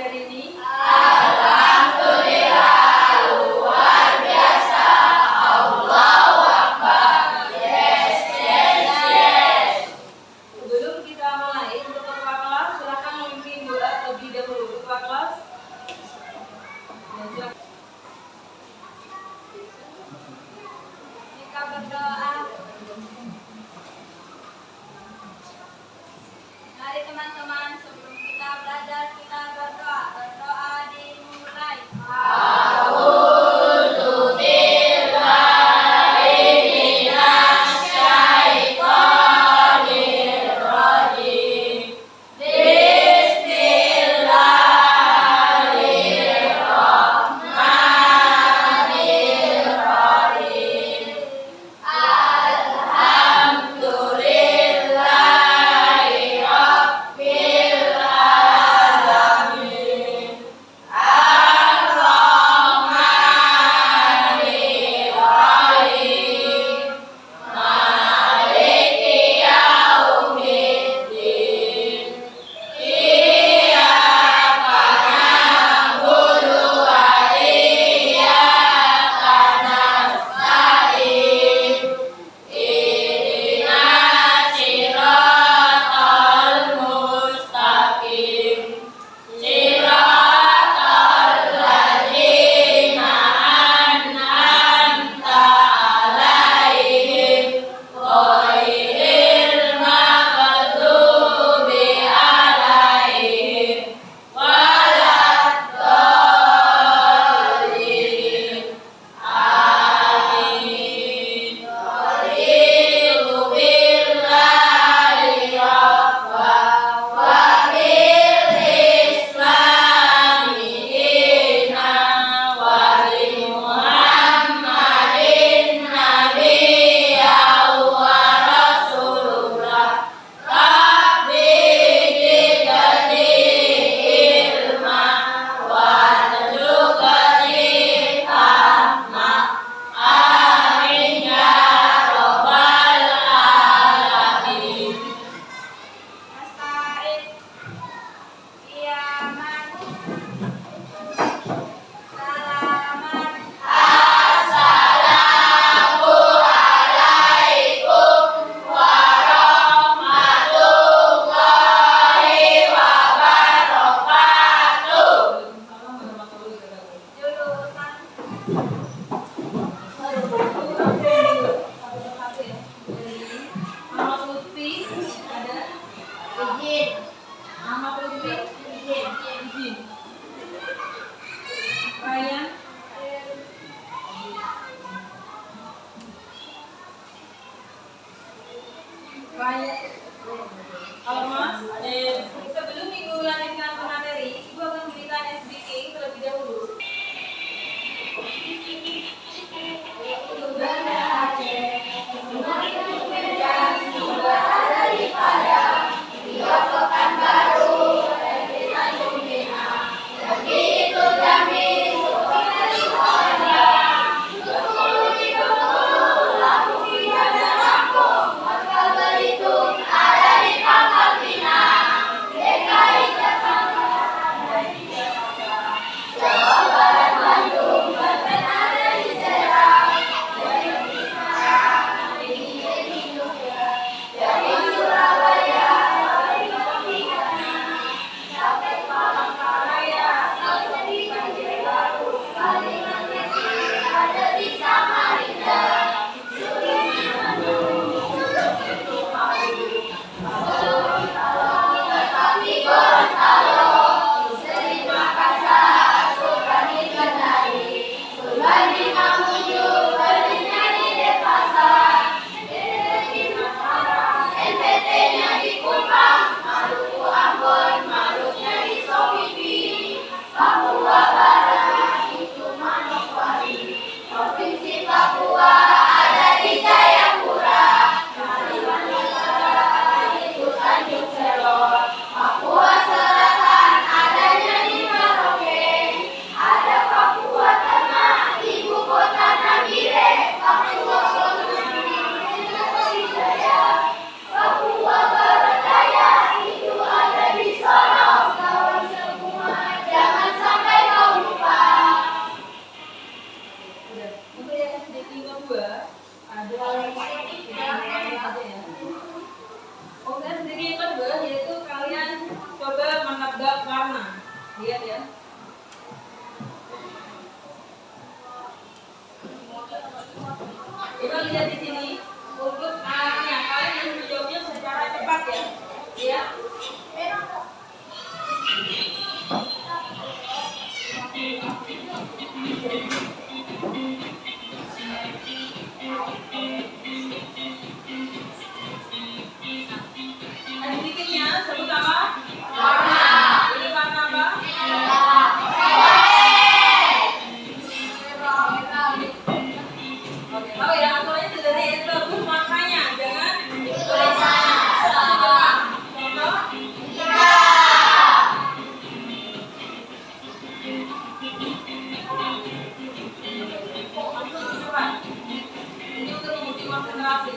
hari ini? Alhamdulillah, luar biasa. Allahu Akbar. Yes, yes, yes. Sebelum kita mulai untuk ketua kelas, silakan memimpin doa terlebih dahulu. Ketua kelas. Ya, silakan. Kita berdoa. Mari teman-teman, sebelum kita belajar, kita berdoa. Berdoa dimulai. A'udzu billahi minasy syaithanir rajim. Bismillahirrahmanirrahim. Alhamdulillahi rabbil alamin. Ar-Rahmanir Rahim. Maliki yaumiddin. Iyyaka na'budu wa iyyaka nasta'in. Ihdinas siratal mustaqim. Siratal ladzina an'amta 'alaihim ghairil maghdubi 'alaihim waladdallin. Amin. Raditu billahi rabba wa bil islami dina wa bi Muhammadin nabiyya wa rasulullah. Rabbi zidni ilma warzuqni fahma. Amin ya rabbal alamin. Nasta'in qiyaman salaman. Assalamu alaikum warahmatullahi wabarakatuh. Jurusan Muhammad Lutfi ada? izin. Muhammad Lutfi izin. Ryan Kalau Mas, sebelum Ibu melanjutkan ke materi, Ibu akan memberikan SBK terlebih dahulu. Daripada Rio Pekanbaru, Revina Jumina. Lihat ya. Kita lihat di sini untuk kalian harus menjawabnya secara cepat ya. Ya. Sedikitnya sebut apa? Warna. Ini warna apa? Oke, tahu ya, aturannya sederhana ya, sebut maknanya, jangan tulisannya. Contoh? Langsung cepat. Ini untuk menguji konsentrasi.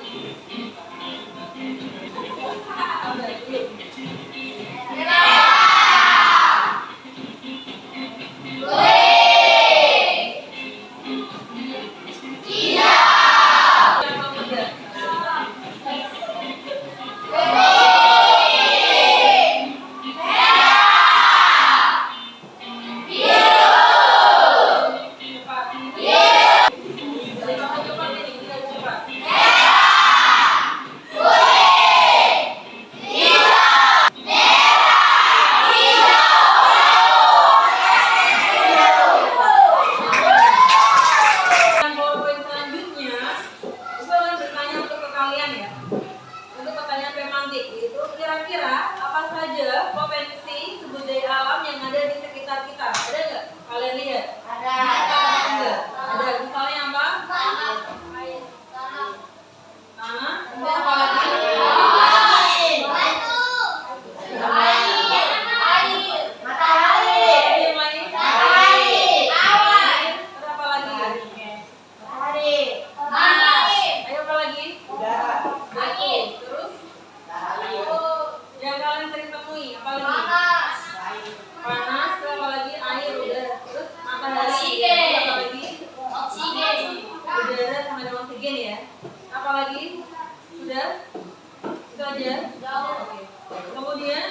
Oke, yuk. Kira-kira apa saja potensi sumber daya alam yang ada di sekitar kita? Ada nggak? Kalian lihat? Ada. Ada. Misalnya apa? Tanah. Kemudian apa lagi? Apalagi? Sudah? Itu aja? Oke. Kemudian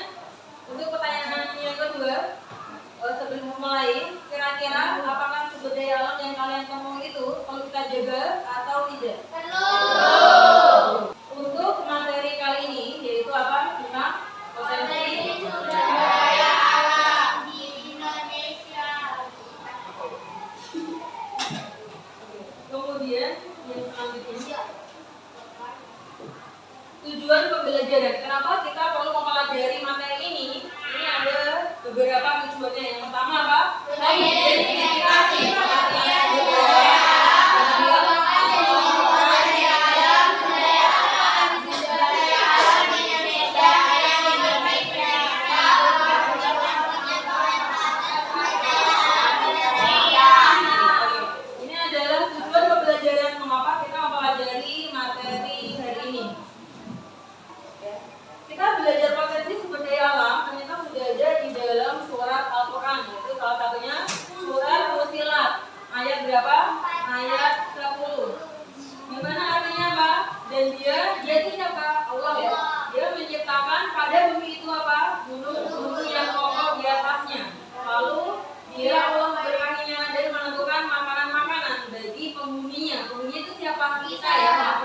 untuk pertanyaan yang kedua, sebelum mulai, kira-kira apakah sumber daya alam yang kalian temui itu perlu kita jaga atau tidak? Perlu. Untuk materi kali ini yaitu apa? Tentang potensi sumber daya alam di Indonesia. Kemudian yang selanjutnya, tujuan pembelajaran. Kenapa kita perlu mempelajari materi ini? Ini ada beberapa tujuannya. Yang pertama apa? Mengidentifikasi pengertian budaya. Ini adalah tujuan pembelajaran. Mengapa kita mempelajari materi hari ini? Kita belajar potensi sumber daya alam ternyata sudah ada di dalam surat Al-Quran, yaitu salah satunya surat Fussilat ayat berapa? Ayat 10. Gimana artinya apa? Dan dia itu siapa? Allah ya. Dia menciptakan pada bumi itu apa? Gunung-gunung yang kokoh di atasnya. Lalu dia Allah memberkatinya dan menentukan makanan-makanan bagi penghuninya. Penghuni itu siapa? Kita ya.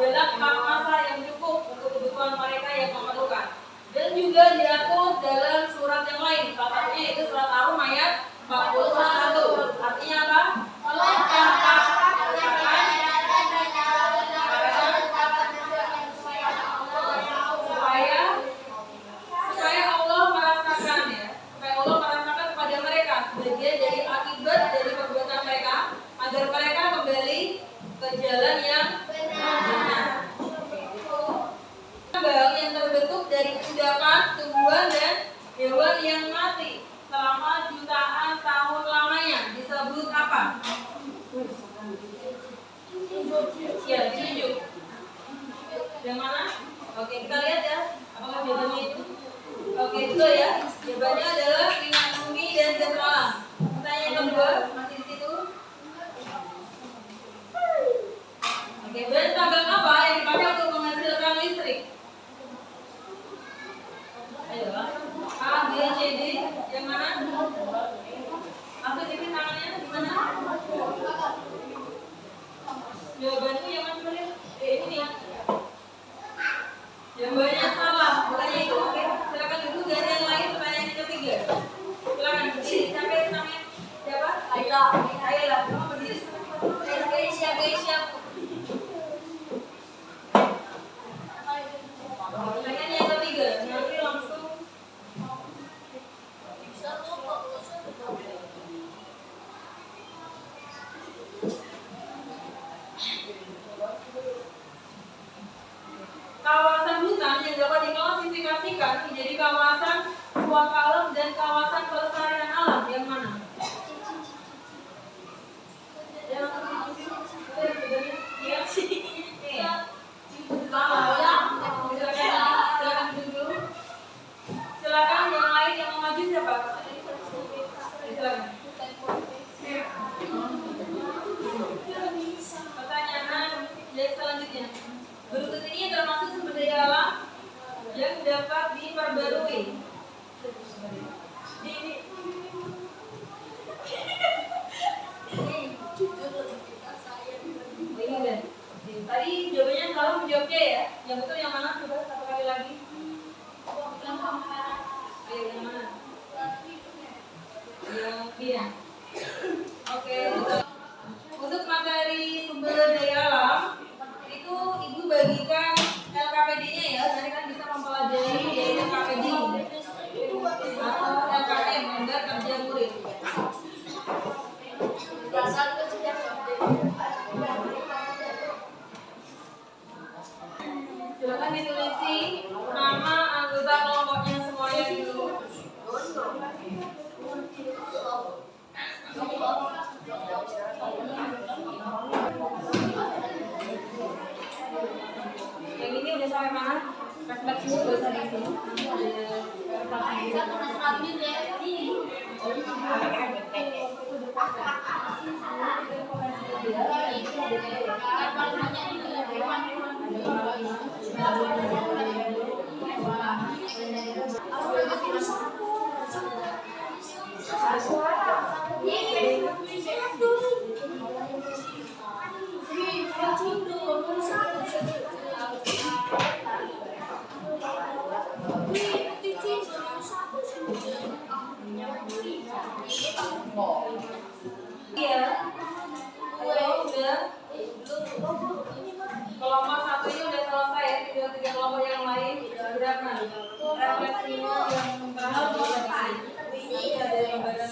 Dalam masa yang cukup untuk kebutuhan mereka yang memerlukan. Dan juga diatur dalam surat yang lain. Salah satunya itu surat Ar-Rum ayat 41. Artinya apa? Supaya Allah merasakan ya. Supaya Allah merasakan kepada mereka sebagian dari akibat dari perbuatan mereka agar mereka kembali ke jalan yang benar. Yang terbentuk dari endapan, tumbuhan dan hewan yang mati selama jutaan tahun lamanya disebut apa? Ya, tunjuk. Yang mana? Oke, kita lihat ya. Apakah jawabannya itu? Oke, betul ya. Jawabannya adalah lingkungan bumi dan gas alam. Pertanyaan yang kedua masih di situ. Oke, bahan tambang apa yang dipakai untuk menghasilkan listrik? Ayo, A, B, C, D. silakan. Pertanyaan yang selanjutnya. Berikut ini termasuk sumber daya alam yang dapat diperbarui. Tadi jawabannya salah menjawabnya ya. Yang betul yang mana? Coba satu kali lagi. Ayo yang mana? Yang dia. Oke, untuk materi sumber daya alam itu ibu bagikan LKPD-nya ya. Nanti kan bisa mempelajari dari LKPD atau LKM, Lembar Kerja Murid. Silakan ditulisi nama anggota kelompoknya semuanya dulu. Yang ini udah sampai mana? Refleks ini udah sampai sini. Iya. Udah. Kelompok satu ini udah selesai ya. Tiga kelompok yang lain berapa? Refleksinya yang terakhir ini ada gambaran.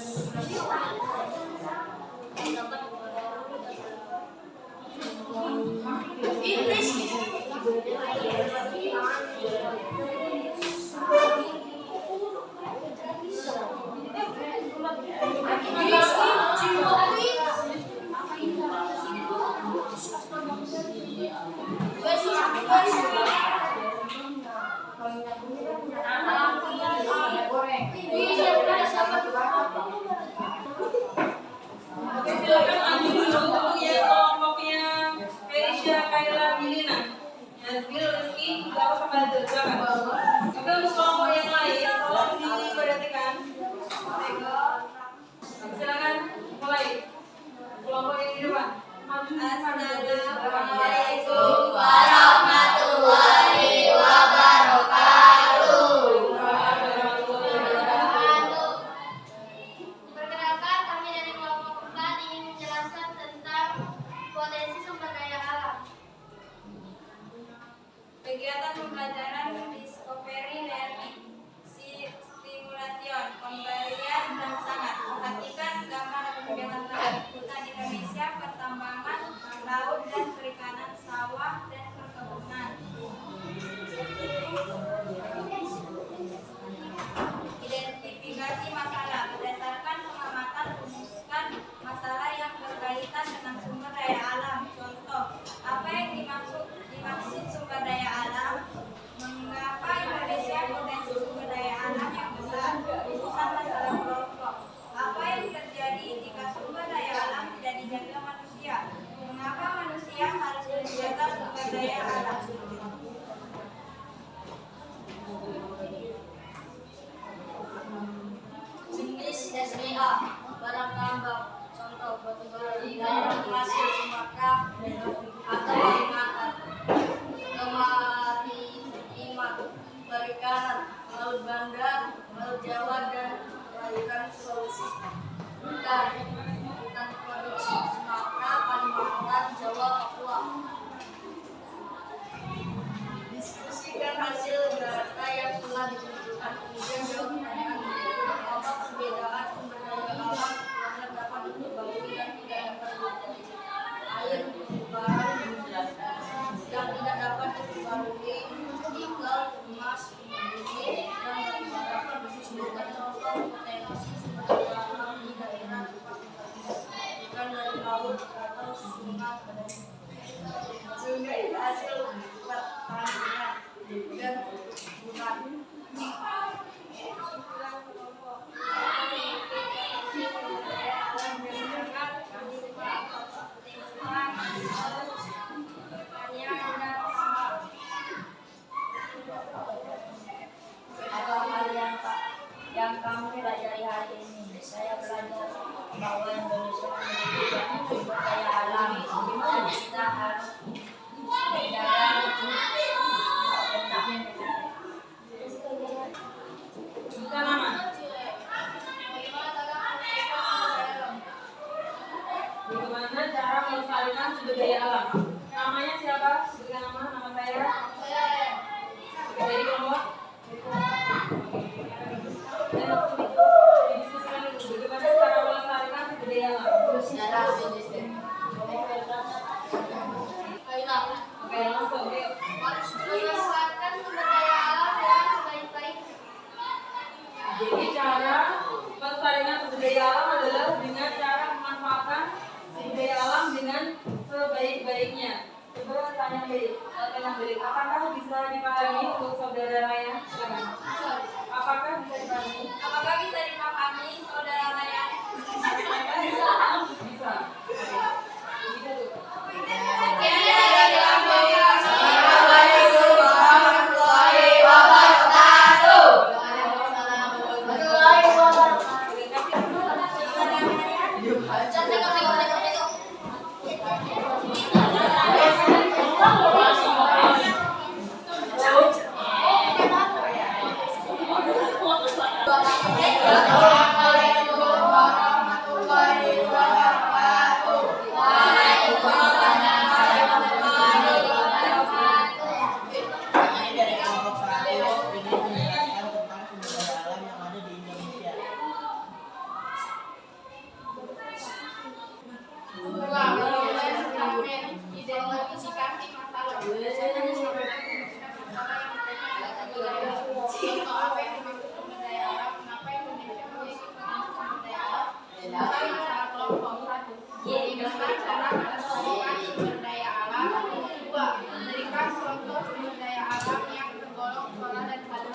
Oke, silakan lanjut dulu untuk ya kelompoknya Felicia, Kayla, Milina, Nazbil, Rizky, Bapak Pembantu, silakan. Oke, untuk kelompok yang lain, tolong diperhatikan. Silakan mulai. Kelompok yang di depan. Assalamualaikum warahmatullahi wabarakatuh. Perkenalkan, kami dari kelompok 4 ingin menjelaskan tentang potensi sumber daya alam. Kegiatan pembelajaran discovery learning, stimulation, pemberian dan sangat. Perhatikan gambar kegiatan laut hutan Indonesia, pertambangan, laut dan perikanan, sawah dan perkebunan. Identifikasi masalah berdasarkan pengamatan, rumuskan masalah yang berkaitan dengan sumber daya alam. Contoh, apa yang dimaksud sumber daya alam? Mengapa Indonesia potensi sumber daya alam yang besar? Rumusan masalah kelompok. Apa yang terjadi jika sumber daya alam tidak dijaga manusia? Mengapa manusia harus menjaga sumber daya alam? Jenis SDA, barang tambang, contoh batu bara, barang hasil Sumatera atau Kalimantan. Kemaritiman, perikanan, laut bandar, laut Jawa dan perairan Sulawesi. Hutan produksi Sumatera, Kalimantan, Jawa, Papua. Diskusikan hasil data yang telah ditentukan. Kemudian jawab pertanyaan berikut. Apa perbedaan sumber daya alam yang dapat diperbarui dan tidak dapat diperbarui? Air, bahan, yang tidak dapat diperbarui, nikel, emas, bumi, dan beberapa disebutkan contoh potensi sumber daya alam di daerah tempat ikan dari laut atau sungai hasil pertanian dan bukan. bahwa Indonesia memiliki banyak sumber daya alam dan kita harus menjaga Kita nama. Bagaimana cara melestarikan sumber daya alam? Namanya siapa? Berikan nama saya. Dari kelompok. Dan didiskusikan dulu bagaimana cara melestarikan sumber daya alam. Oke, langsung. memanfaatkan sumber daya alam dengan sebaik-baik. Jadi cara melestarikan sumber daya alam adalah dengan cara memanfaatkan sumber daya alam dengan sebaik-baiknya. Coba tanya balik. Apakah bisa dipahami untuk saudara Raya? Silakan. Apakah bisa dipahami? Apakah bisa dipahami saudara Raya? Bisa. Bisa tuh. Sekian dari Assalamualaikum warahmatullahi wabarakatuh. Warahmatullahi Ini dari kelompok 1 ini menjelaskan tentang sumber daya alam yang ada di Indonesia. Memberikan contoh sumber daya alam yang tergolong flora dan fauna.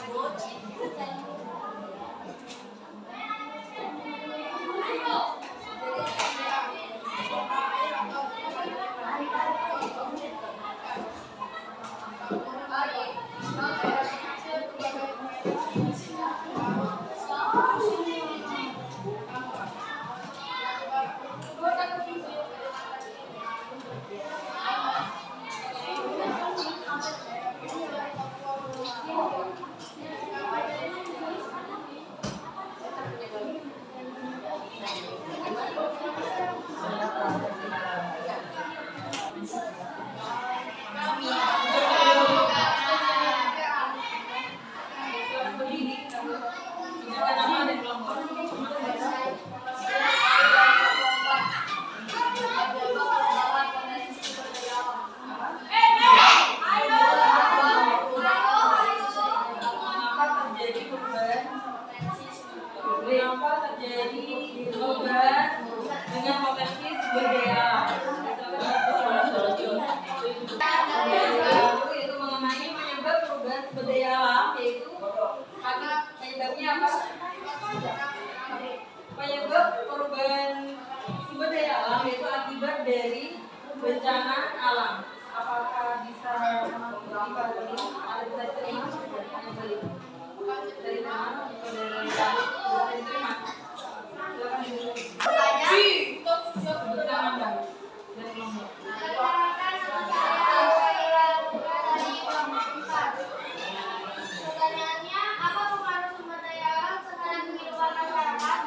Berikan nama dan kelompok. Mengapa terjadi perubahan dengan potensi sumber daya alam? Yaitu mengenai penyebab perubahan sumber daya alam, yaitu penyebabnya apa? Penyebab perubahan sumber daya alam yaitu akibat dari bencana alam. Apakah bisa dipahami? Ada bisa diterima? Balik. Dari mana? Saudara bisa diterima? Silakan dulu. Sebutkan Anda dan kelompok. Pertanyaannya, apa pengaruh sumber daya alam terhadap kehidupan masyarakat?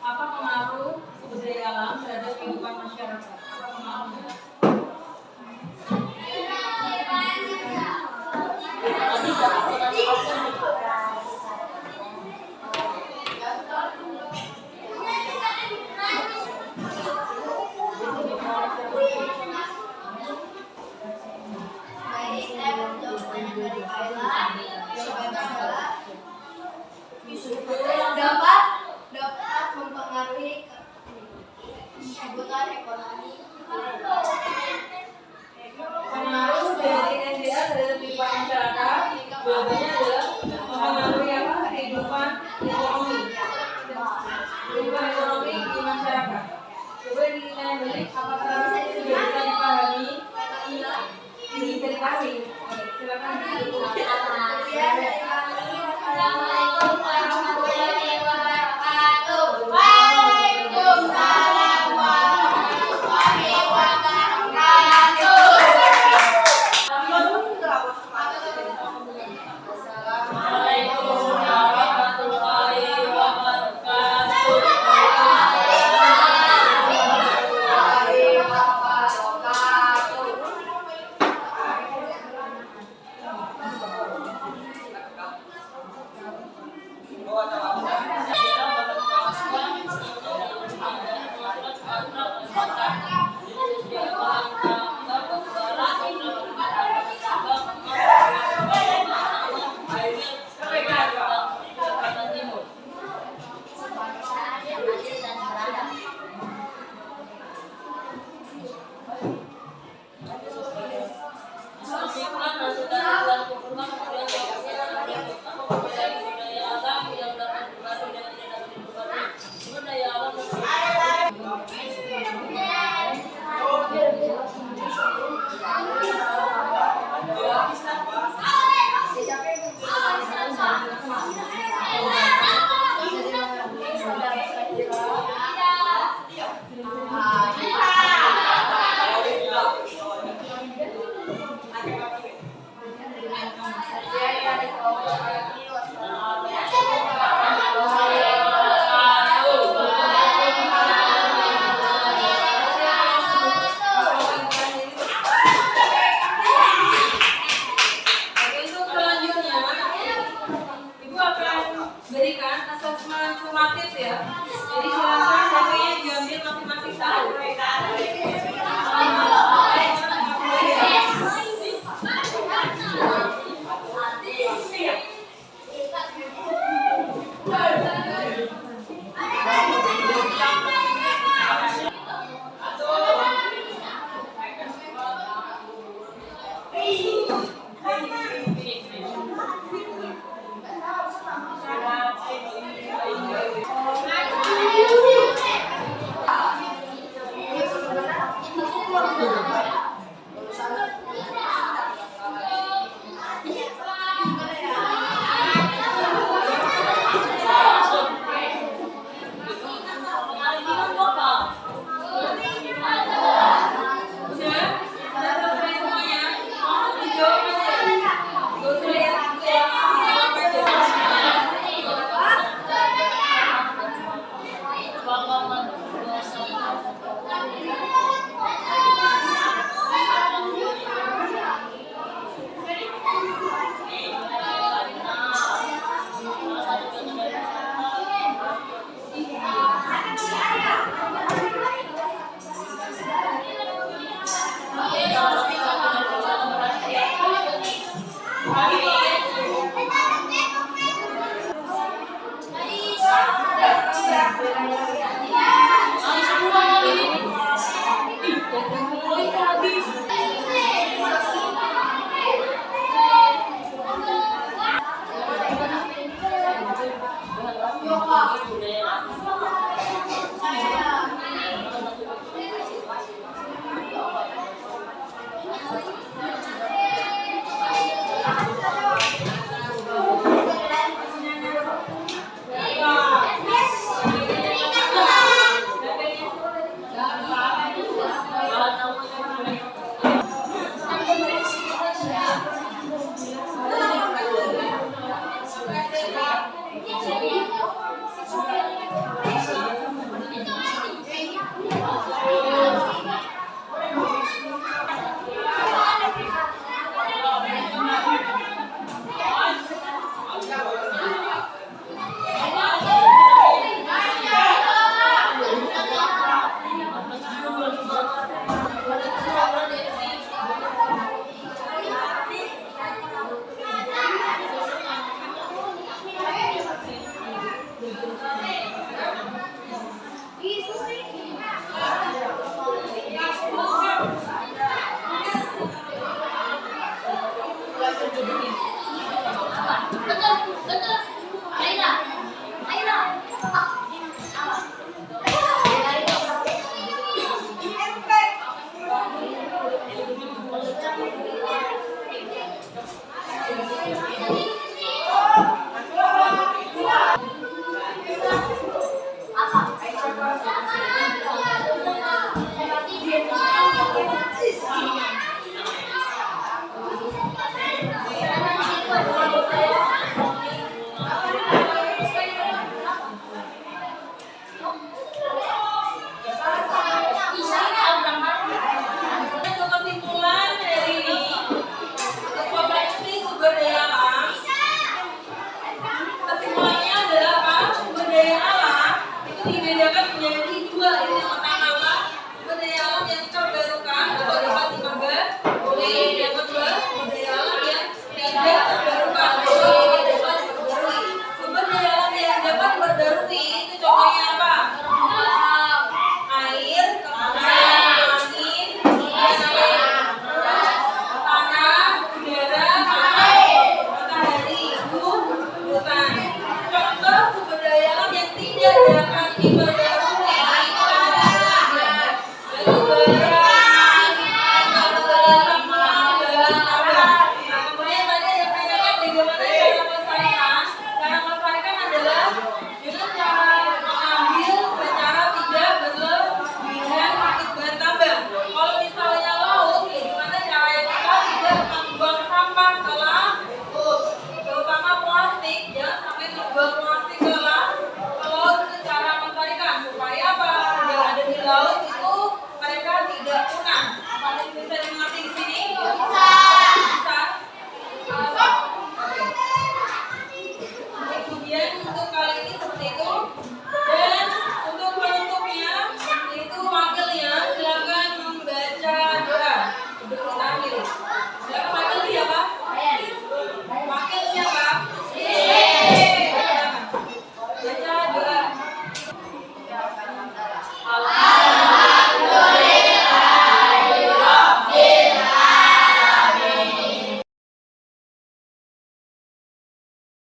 Apa pengaruh sumber daya alam terhadap kehidupan masyarakat? Apa pengaruhnya? Baik, saya menjawab pertanyaan dari Kayla. Jawabannya adalah dapat mempengaruhi kebutuhan ekonomi. Pengaruh dari NDA terhadap kehidupan masyarakat, jawabannya adalah mempengaruhi apa? Kehidupan ekonomi. Kehidupan ekonomi di masyarakat. Coba ditanya balik, apakah sudah bisa dipahami? Bisa dipahami. Silakan. Sekian dari kami. Assalamualaikum warahmatullahi wabarakatuh. Waalaikumsalam. Untuk kesimpulan dari kompetensi sumber daya alam, kesimpulannya adalah apa? Sumber daya alam itu dibedakan menjadi dua. Yang pertama